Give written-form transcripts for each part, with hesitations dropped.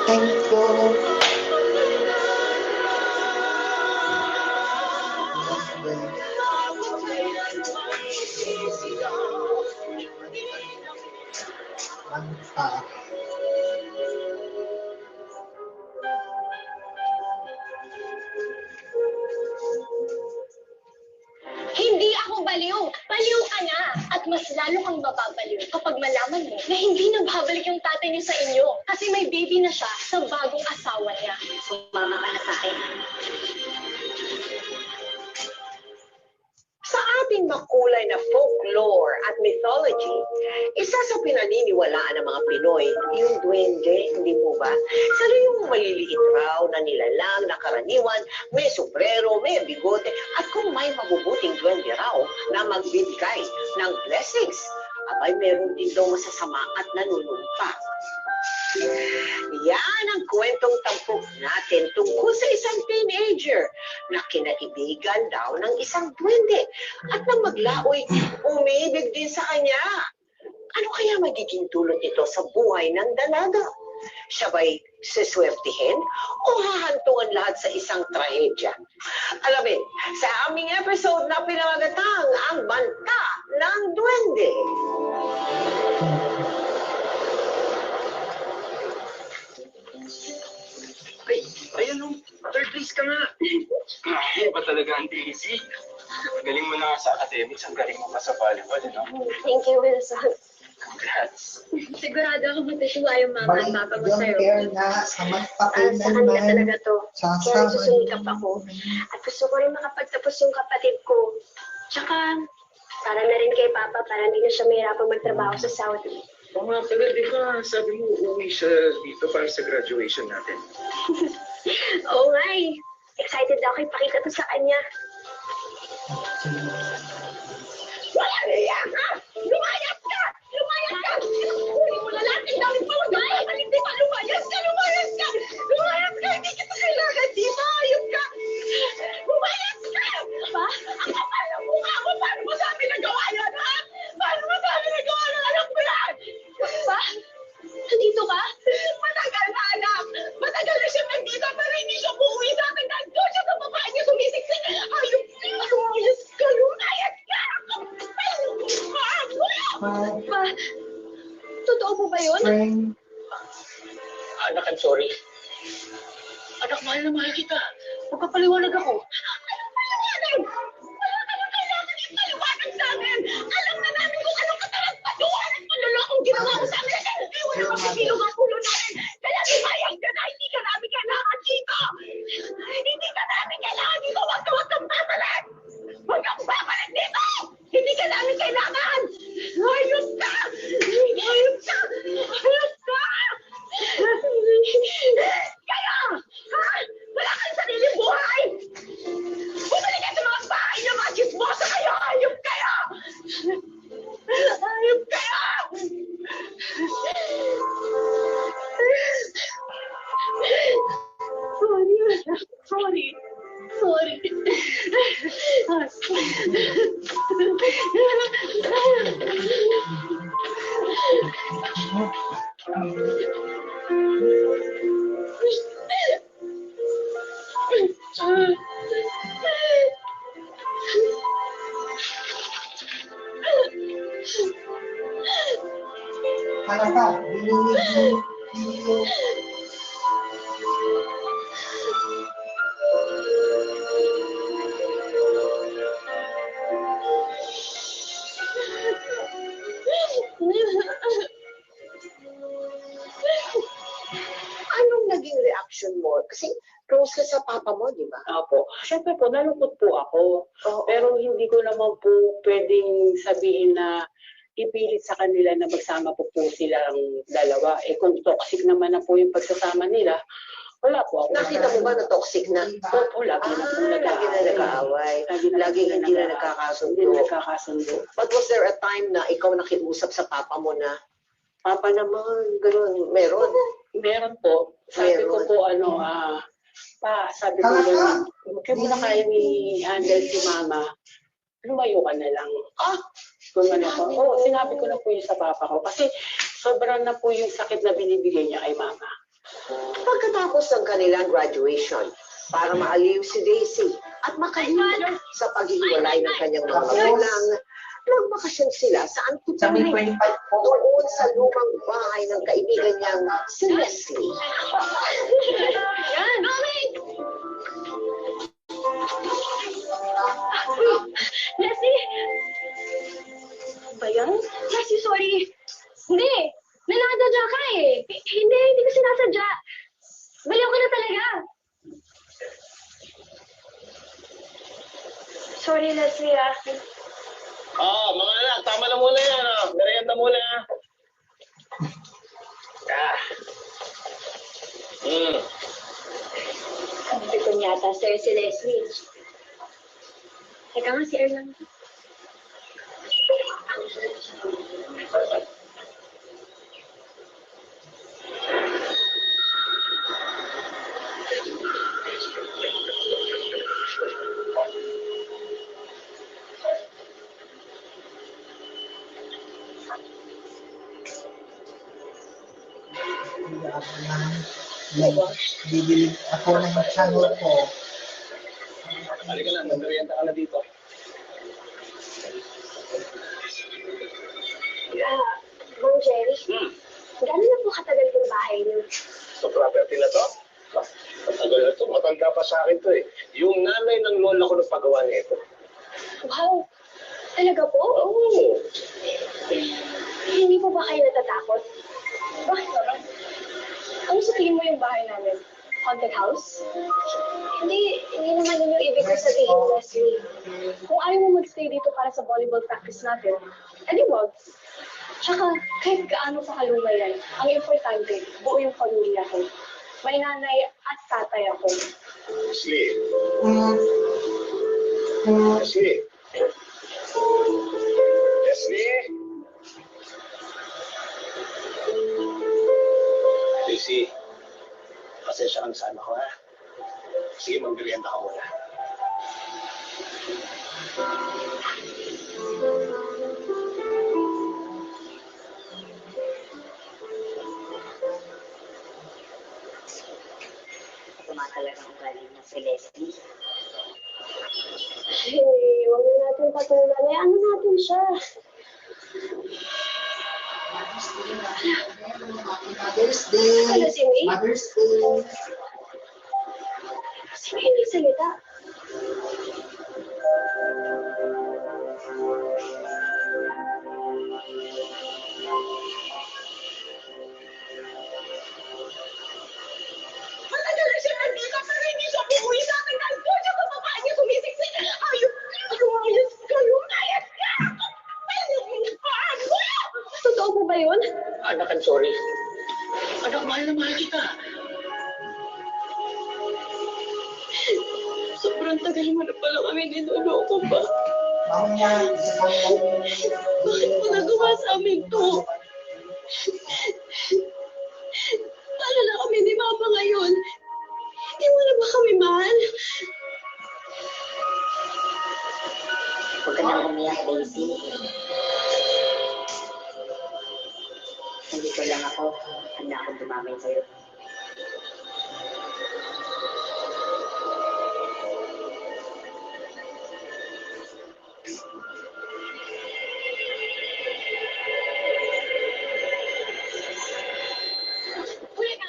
Thank you. Hindi ako baliw. Baliw ka na. At mas lalo kang mababaliw kapag malaman mo na hindi na babalik yung tatay niyo sa inyo. Kasi may baby na siya sa bagong asawa niya. Sumama ka na sa akin. Sa ating makulay na folklore at mythology, isa sa pinaniniwalaan ng mga Pinoy, yung duwende, hindi mo ba? Sila yung maliliit raw na nilalang na karaniwan, may sombrero, may bigote, at kung may mabubuting duwende raw na magbibigay ng blessings, abay meron din daw masasama at nanunumpa. Yan ang kwentong tampok natin tungkol sa isang teenager na kinaibigan daw ng isang duwende at nang maglaoy, umibig din sa kanya. Ano kaya magiging dulot nito sa buhay ng dalaga? Siya ba'y siswertihin o hahantungan lahat sa isang trahedya? Alamin, sa aming episode na pinamagatang ang Banta ng Duwende. Ayan o, third place ka nga. Iba talaga ang DZ. Galing mo na nga sa academics, ang galing mo pa sa volleyball, no? Thank you, Wilson. Congrats. Sigurado ako matutuwa yung mama at papa mo sa'yo. Kaya na sa magpapay Sa kanila talaga to. Kaya Sasama. susumikap ako. At gusto ko rin makapagtapos yung kapatid ko. Tsaka, para na rin kay Papa, para hindi na siya mahirapang magtrabaho sa Saudi. Oo nga pala, di ba sabi mo uuwi siya dito para sa graduation natin? Oo nga eh. Excited ako ipakita to sa kanya. Wala na yan, ha? Lumayas ka! Lumayas ka! Huli mo lalaki, dami pa mag-ay! Hindi pa, lumayas ka! Lumayas ka! Lumayas ka! Hindi kita kailangan, di ba? Ayun ka! Lumayas ka! Pa? Ang kapal ng mukha mo! Paano mo sabi nagawa yan, ha? Paano mo sabi nagawa ng anak mo yan? Pa? Nandito ka? Matagal na, anak! Matagal na siya nandito, pero hindi siya buuwi sa atin. Nandun siya sa babae niya sumisiksik. Ayun ka! Lumayas ka! Lumayas ka! Pa? Totoo po ba yun? Spring. Anak, I'm sorry. Anak, mahal na mahal kita. Magpapaliwanag ako. Anong paliwanag? Wala ka nang kailangan ipaliwanag sa amin. Alam na namin kung anong kataragpaduhan at panlulokong ginawa mo sa amin. Hindi mo na makikilong ang ulo namin. Kaya lumayas ka na, hindi ka namin kailangan dito. Hindi ka namin kailangan dito. Huwag kang babalik. Huwag kang babalik dito. Hindi ka namin kailangan. Ayos ka. Ayos ka. Ayos ka. Kaya, ha? Wala kang sariling buhay. Bumalik ka sa mga bahay ng mga chismosa kayo. Ayop kayo. Ayop kayo. Sorry. Sorry. Ano ka? Believe you. Anong naging reaction mo? Kasi close ka sa papa mo, di ba? Opo. Siyempre po, nalungkot po ako. Oo. Pero hindi ko naman po pwedeng sabihin na ipilit sa kanila na magsama po silang dalawa. Eh kung toxic naman na po yung pagsasama nila, wala po ako. Nakita mo ba na toxic na? Opo, lagi na po Lagi na nag-aaway. Lagi hindi na nagkakasundo. Hindi na nagkakasundo. But was there a time na ikaw nakiusap sa papa mo na, Papa naman, gano'n, meron? Meron po. Sabi ko po, sabi ko, kaya mo na kaya ni-handle si mama, lumayo ka na lang. Sinabi ko na po yun sa papa ko. Kasi sobrang na po yung sakit na binibigay niya kay mama. Pagkatapos ng kanilang graduation, para maaliw si Daisy at makalimutan sa paghihiwalay ng kanyang mga magulang, nagbakasyon sila sa Sa may Antipolis, 25 po. doon sa lumang bahay ng kaibigan niyang si Leslie. Yan! Mami! Leslie! Ba yan? Leslie, sorry. Hindi. Nanakadadya ka eh. Hindi ko sinasadya. Baliw ka na talaga. Sorry, Leslie ah. Mga anak, tama na muna yan. Merienda muna. Sabi ko yata sa'yo si Leslie. Teka nga, si Erlang. Bibili ako ng channel ko. Halika na, mag-merienda ka na dito. Bong Jerry, gano'n na po katagal yung bahay niyo? Sa property na to? Matagal na to, matanda pa sa akin to eh. Yung nanay ng lola ko nagpagawa nito. Wow! Talaga po? Oo. Hindi po ba kayo natatakot? Bakit naman? Ano sa tingin mo yung bahay namin? Haunted house? Hindi naman yun yung ibig ko sabihin, Leslie. Kung ayaw mo magstay dito para sa volleyball practice natin, edi wag. Tsaka, kahit gaano pa kaluma yan, ang importante, buo yung pamilya ko. May nanay at tatay ako. Leslie. Mm. Leslie. Leslie. Daisy. Pasensya ka na sa anak ko, ha? Sige, mag-merienda ka muna. Tumatalagang ugali na si Leslie. Hey, huwag na natin patulan. Ano natin siya? Mother's Day. Ano si May? Mother's Day. Sino yung nagsalita? Matagal na siya nandito pero hindi siya umuwi sa akin dahil doon siya sa babae niya sumisiksik. Ayos kayo, mayat ka! Totoo po ba yun? Anak, I'm sorry. Anak, mahal na mahal kita. Sobrang tagal mo na pala kami niloloko ba? Mamaya, Bakit mo nagawa sa amin to? Paano na kami ni Mama ngayon? Hindi mo na ba kami mahal? Huwag ka nang umiyak, Daisy. Nandito lang ako. Handa akong dumamay sa'yo.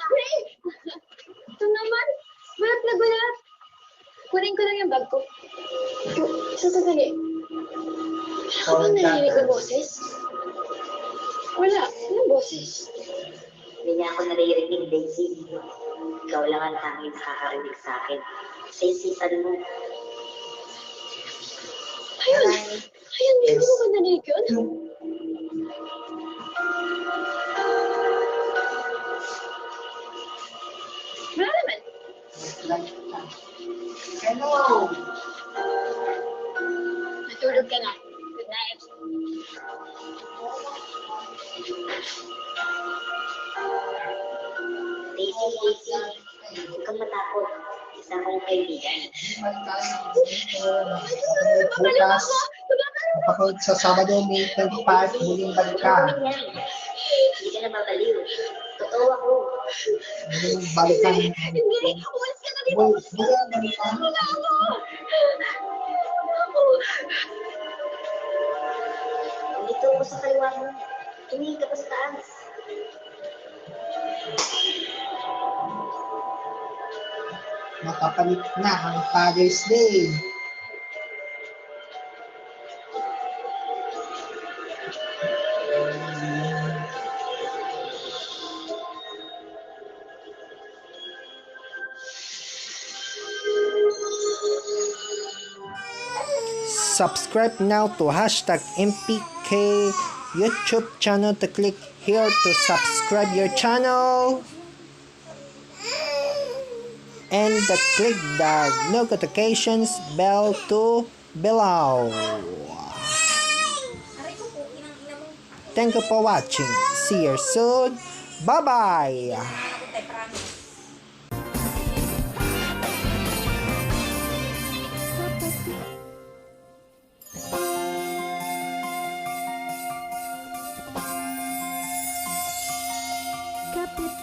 Ray! Ito naman! Gulat na gulat! Kunin ko lang yung bag ko. Sasandali. Wala ka bang narinig na boses? Wala. Anong boses? Hindi niya ako naririnig, Daisy. Ikaw lang ang tanging nakakarinig sa akin. Sa isipan mo. Ayun! Ayun, hindi mo ba narinig yun? Wala naman. Hello. Matulog ka na. Good night. Daisy, Daisy. Huwag kang matakot. Isa akong kaibigan. Bukas, kapag sa Sabado, May 25, muling balik ka. Yan. Hindi ka na babaliw. Totoo ako. Hindi mo balikan. Hindi, umalis ka na dito. Balikan. Wala ako. Dito ako sa kaliwa mo. Tumingin ka pa sa taas. Makapalit na ang Father's Day. Subscribe now to hashtag MPK YouTube channel to click here to subscribe your channel and click the notifications bell to below. Thank you for watching. See you soon. Bye bye. Kapit.